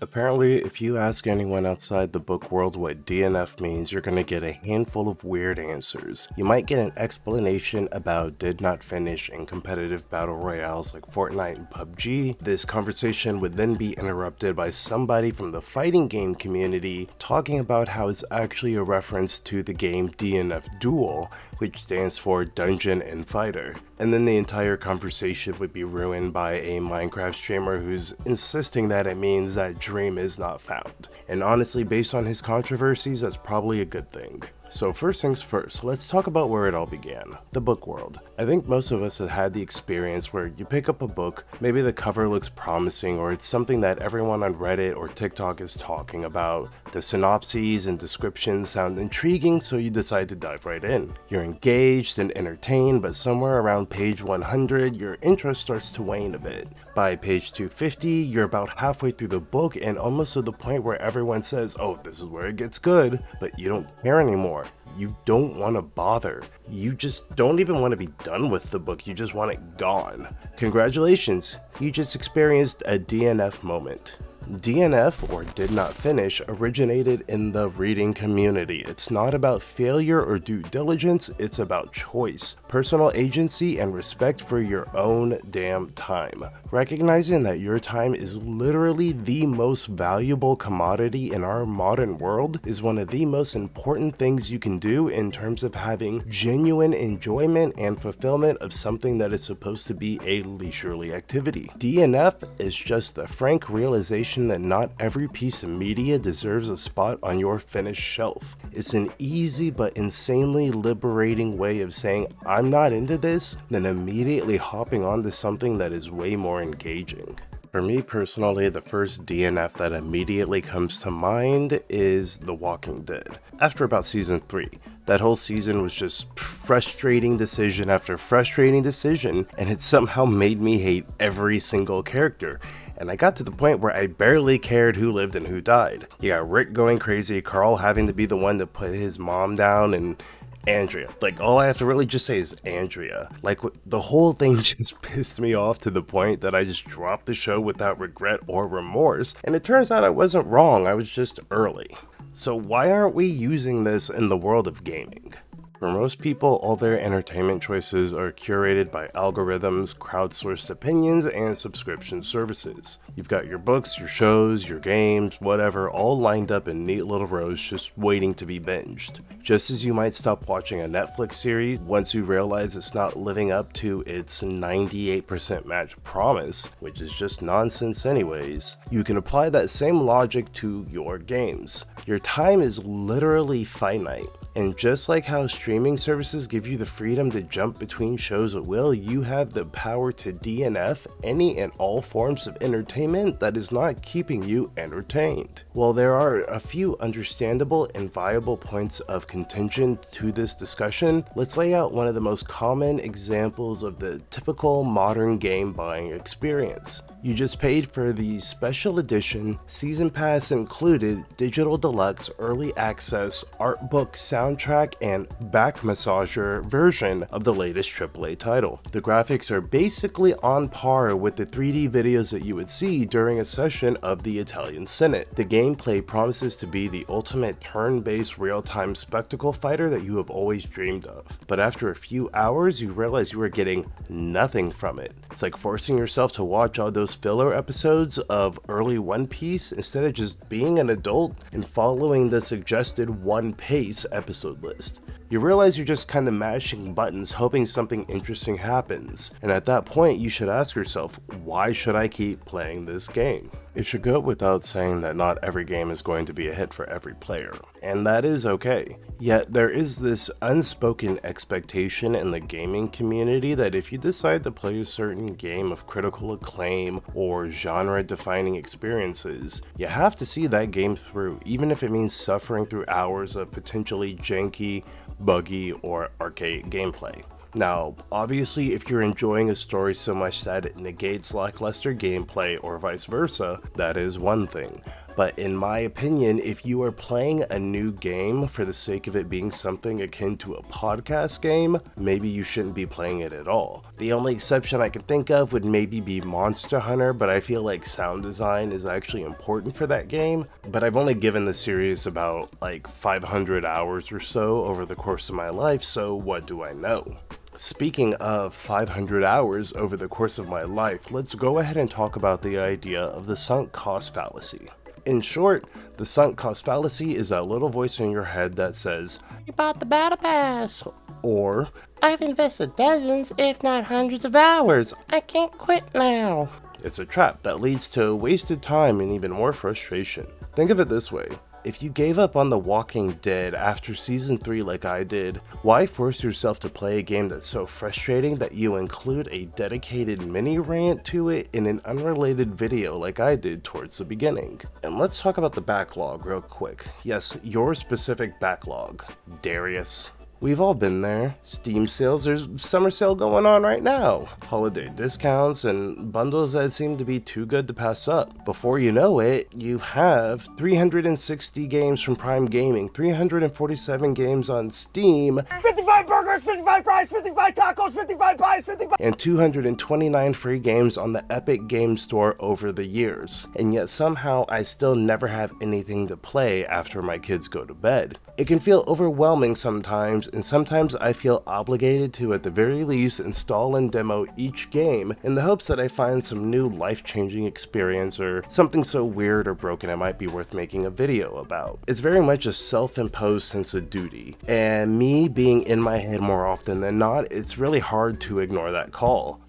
Apparently, if you ask anyone outside the book world what DNF means, you're gonna get a handful of weird answers. You might get an explanation about did not finish in competitive battle royales like Fortnite and PUBG. This conversation would then be interrupted by somebody from the fighting game community talking about how it's actually a reference to the game DNF Duel, which stands for Dungeon and Fighter. And then the entire conversation would be ruined by a Minecraft streamer who's insisting that it means that dream is not found. And honestly, based on his controversies, that's probably a good thing. So first things first, let's talk about where it all began, the book world. I think most of us have had the experience where you pick up a book, maybe the cover looks promising or it's something that everyone on Reddit or TikTok is talking about. The synopses and descriptions sound intriguing, so you decide to dive right in. You're engaged and entertained, but somewhere around page 100, your interest starts to wane a bit. By page 250, you're about halfway through the book and almost to the point where everyone says, oh, this is where it gets good, but you don't care anymore. You don't want to bother. You just don't even want to be done with the book. You just want it gone. Congratulations, you just experienced a DNF moment. DNF, or did not finish, originated in the reading community. It's not about failure or due diligence, it's about choice, personal agency, and respect for your own damn time. Recognizing that your time is literally the most valuable commodity in our modern world is one of the most important things you can do in terms of having genuine enjoyment and fulfillment of something that is supposed to be a leisurely activity. DNF is just the frank realization that not every piece of media deserves a spot on your finished shelf. It's an easy but insanely liberating way of saying I'm not into this, then immediately hopping onto something that is way more engaging. For me personally, the first DNF that immediately comes to mind is The Walking Dead. After about season 3, that whole season was just frustrating decision after frustrating decision, and it somehow made me hate every single character. And I got to the point where I barely cared who lived and who died. You got Rick going crazy, Carl having to be the one to put his mom down, and Andrea. Like, all I have to really just say is Andrea. Like, the whole thing just pissed me off to the point that I just dropped the show without regret or remorse. And it turns out I wasn't wrong, I was just early. So why aren't we using this in the world of gaming? For most people, all their entertainment choices are curated by algorithms, crowdsourced opinions, and subscription services. You've got your books, your shows, your games, whatever, all lined up in neat little rows just waiting to be binged. Just as you might stop watching a Netflix series once you realize it's not living up to its 98% match promise, which is just nonsense anyways, you can apply that same logic to your games. Your time is literally finite. And just like how streaming services give you the freedom to jump between shows at will, you have the power to DNF any and all forms of entertainment that is not keeping you entertained. While there are a few understandable and viable points of contention to this discussion, let's lay out one of the most common examples of the typical modern game buying experience. You just paid for the special edition, season pass included, digital deluxe, early access, art book, soundtrack, and back massager version of the latest AAA title. The graphics are basically on par with the 3D videos that you would see during a session of the Italian Senate. The gameplay promises to be the ultimate turn-based real-time spectacle fighter that you have always dreamed of. But after a few hours, you realize you are getting nothing from it. It's like forcing yourself to watch all those filler episodes of early One Piece instead of just being an adult and following the suggested One Piece episode list. You realize you're just kind of mashing buttons hoping something interesting happens, and at that point you should ask yourself, why should I keep playing this game? It should go without saying that not every game is going to be a hit for every player, and that is okay. Yet there is this unspoken expectation in the gaming community that if you decide to play a certain game of critical acclaim or genre-defining experiences, you have to see that game through, even if it means suffering through hours of potentially janky, buggy, or archaic gameplay. Now, obviously, if you're enjoying a story so much that it negates lackluster gameplay or vice versa, that is one thing. but in my opinion, if you are playing a new game for the sake of it being something akin to a podcast game, maybe you shouldn't be playing it at all. The only exception I can think of would maybe be Monster Hunter, but I feel like sound design is actually important for that game. But I've only given the series about like 500 hours or so over the course of my life, so what do I know? Speaking of 500 hours over the course of my life, let's go ahead and talk about the idea of the sunk cost fallacy. In short, the sunk cost fallacy is that little voice in your head that says, "You bought the battle pass," or "I've invested dozens, if not hundreds of hours, I can't quit now." It's a trap that leads to wasted time and even more frustration. Think of it this way. If you gave up on The Walking Dead after season 3 like I did, why force yourself to play a game that's so frustrating that you include a dedicated mini rant to it in an unrelated video like I did towards the beginning? And let's talk about the backlog real quick. Yes, your specific backlog, Darius. We've all been there. Steam sales, there's summer sale going on right now. Holiday discounts and bundles that seem to be too good to pass up. Before you know it, you have 360 games from Prime Gaming, 347 games on Steam, 55 burgers, 55 fries, 55 tacos, 55 pies, 55... and 229 free games on the Epic Games Store over the years. And yet somehow I still never have anything to play after my kids go to bed. It can feel overwhelming sometimes, and sometimes I feel obligated to at the very least install and demo each game in the hopes that I find some new life-changing experience or something so weird or broken it might be worth making a video about. It's very much a self-imposed sense of duty, and me being in my head more often than not, it's really hard to ignore that call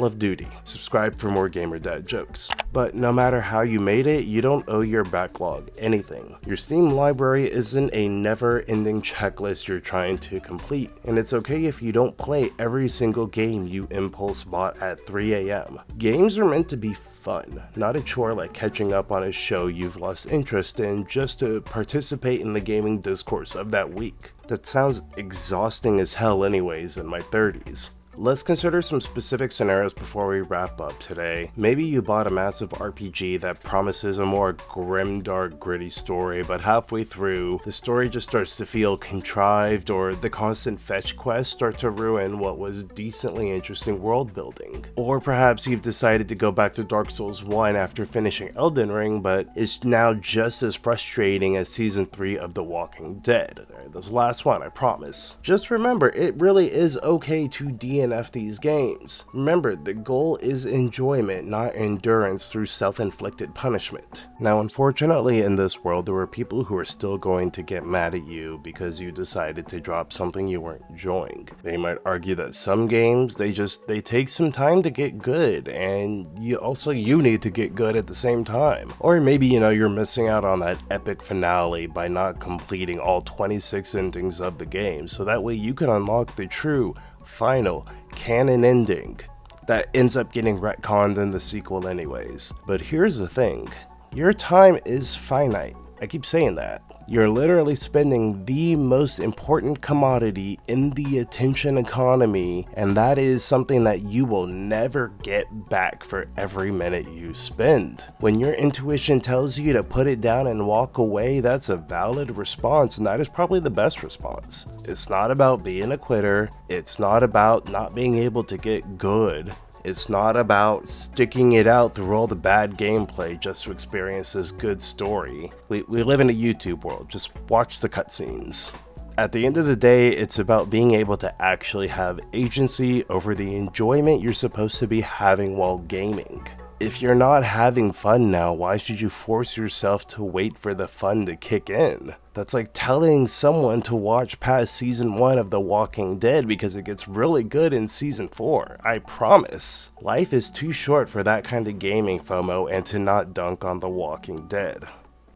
of duty. Subscribe for more gamer dad jokes. But no matter how you made it, you don't owe your backlog anything. Your Steam library isn't a never-ending checklist you're trying to complete, and it's okay if you don't play every single game you impulse bought at 3 a.m. Games are meant to be fun, not a chore like catching up on a show you've lost interest in just to participate in the gaming discourse of that week. That sounds exhausting as hell anyways in my 30s. Let's consider some specific scenarios before we wrap up today. Maybe you bought a massive RPG that promises a more grim, dark, gritty story, but halfway through, the story just starts to feel contrived, or the constant fetch quests start to ruin what was decently interesting world building. Or perhaps you've decided to go back to Dark Souls 1 after finishing Elden Ring, but it's now just as frustrating as Season 3 of The Walking Dead. This last one, I promise. Just remember, it really is okay to DNF these games. Remember, the goal is enjoyment, not endurance through self-inflicted punishment. Now, unfortunately, in this world, there were people who are still going to get mad at you because you decided to drop something you weren't enjoying. They might argue that some games, they take some time to get good, and you need to get good at the same time. Or maybe, you're missing out on that epic finale by not completing all 26 endings of the game, so that way you can unlock the true final canon ending that ends up getting retconned in the sequel anyways. But here's the thing, your time is finite. I keep saying that. You're literally spending the most important commodity in the attention economy, and that is something that you will never get back for every minute you spend. When your intuition tells you to put it down and walk away, that's a valid response, and that is probably the best response. It's not about being a quitter. It's not about not being able to get good. It's not about sticking it out through all the bad gameplay just to experience this good story. We live in a YouTube world, just watch the cutscenes. At the end of the day, it's about being able to actually have agency over the enjoyment you're supposed to be having while gaming. If you're not having fun now, why should you force yourself to wait for the fun to kick in? That's like telling someone to watch past season 1 of The Walking Dead because it gets really good in season 4. I promise. Life is too short for that kind of gaming FOMO and to not dunk on The Walking Dead.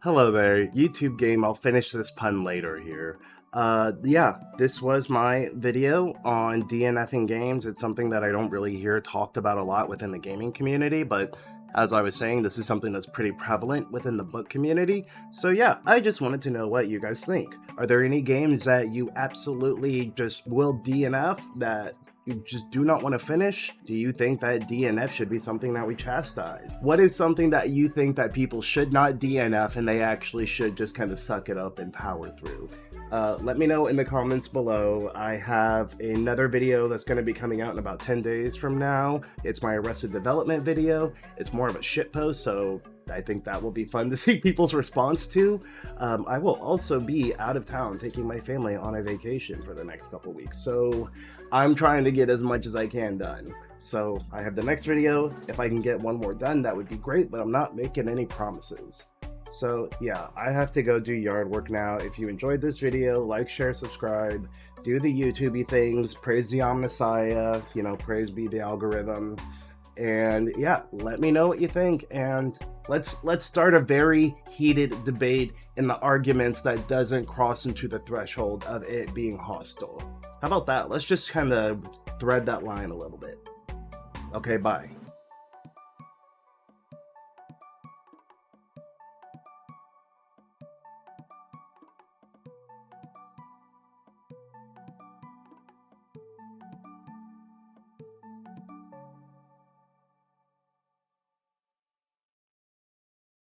Hello there, YouTube game. I'll finish this pun later here. Yeah, this was my video on DNFing games. It's something that I don't really hear talked about a lot within the gaming community, but as I was saying, this is something that's pretty prevalent within the book community. So yeah, I just wanted to know what you guys think. Are there any games that you absolutely just will DNF that you just do not want to finish? Do you think that DNF should be something that we chastise? What is something that you think that people should not DNF and they actually should just kind of suck it up and power through? Let me know in the comments below. I have another video that's going to be coming out in about 10 days from now. It's my Arrested Development video. It's more of a shitpost, so I think that will be fun to see people's response to. I will also be out of town taking my family on a vacation for the next couple weeks, so I'm trying to get as much as I can done. So I have the next video. If I can get one more done, that would be great, but I'm not making any promises. So yeah, I have to go do yard work now. If you enjoyed this video, like, share, subscribe, do the YouTubey things, praise the Omnissiah, you know, praise be the algorithm. And yeah, let me know what you think, and let's start a very heated debate in the arguments that doesn't cross into the threshold of it being hostile. How about that? Let's just kind of thread that line a little bit. Okay, bye.